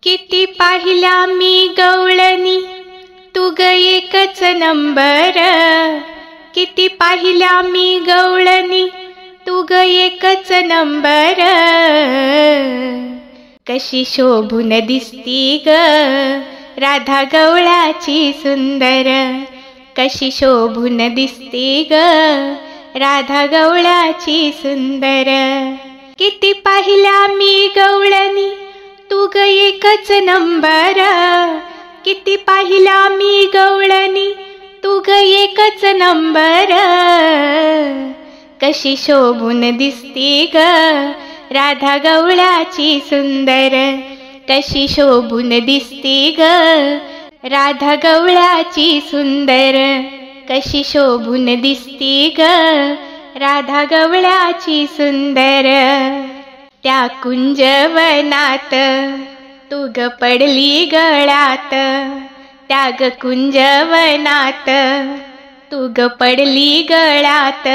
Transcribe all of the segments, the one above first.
किती पाहिल्या मी गवळणी तू ग एकच नंबर. किती पाहिल्या मी गवळणी तू ग एकच नंबर. कशी शोभून दिसती ग राधा गवळाची सुंदर. कशी शोभून दिसती ग राधा गवळाची सुंदर. किती पाहिल्या मी गवळणी तू ग एकच नंबर. किती पाहिल्या मी गवळणी तू ग एकच नंबर. कशी शोभून दिसती ग राधा गवळाची सुंदर. कशी शोभून दिसती ग राधा गवळाची सुंदर. कशी शोभून दिसती ग राधा गवळाची सुंदर. त्या कुंजवनात तू ग पडली गळात. त्या ग कुंजवनात तू ग पडली गळात.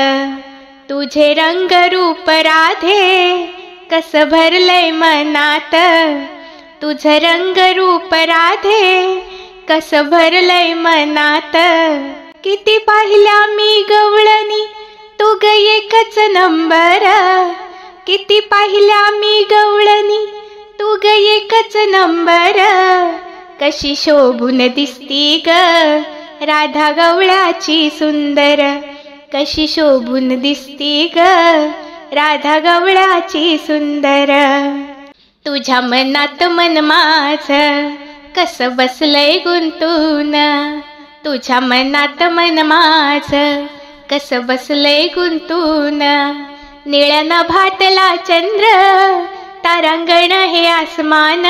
तुझे रंग रूप राधे कस भरलय मनात. तुझं रंग रूप राधे कस भरलय मनात. किती पाहिल्या मी गवळणी तू ग एकच नंबर. किती पाहिल्या मी गवळणी तू ग एकच नंबर. कशी शोभून दिसती ग राधा गवळाची सुंदर. कशी शोभून दिसती ग राधा गवळाची सुंदर. तुझ्या मनात मन माझं कस बसलंय गुंतून. तुझ्या मनात मन माझं कस बसलंय गुंतून. निळ्या नभातला चंद्र तारांगण हे आसमान.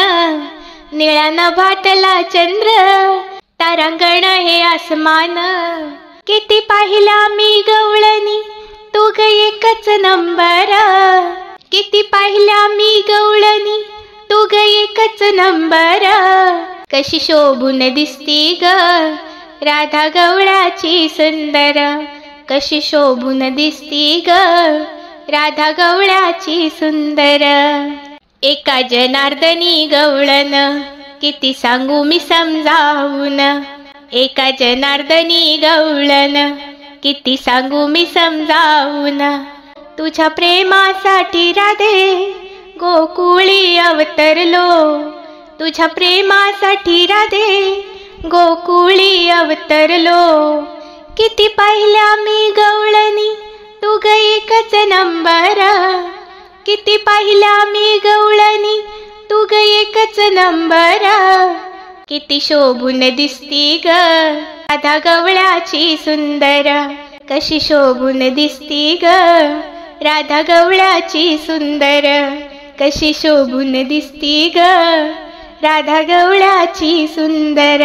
निळ्या नभातला चंद्र तारांगण हे आसमान. किती पाहिला मी गवळणी तू ग एकच नंबर. किती पाहिल्या मी गवळणी तू ग एकच नंबर. कशी शोभून दिसती ग राधा गवळाची सुंदर. कशी शोभून दिसती ग राधा गवळाची सुंदर. एका जनार्दनी गवळण किती सांगू मी समजावून. एका जनार्दनी गवळण किती सांगू मी समजावून. तुझ्या प्रेमासाठी राधे गोकुळी अवतरलो. तुझ्या प्रेमासाठी राधे गोकुळी अवतरलो. किती पाहिल्या मी गवळणी तू ग एकच नंबर. किती पाहिल्या मी गवळणी तू ग एकच नंबर. किती शोभून दिसती ग राधा गवळाची सुंदर. कशी शोभून दिसती ग राधा गवळाची सुंदर. कशी शोभून दिसती ग राधा गवळाची सुंदर.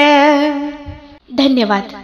धन्यवाद.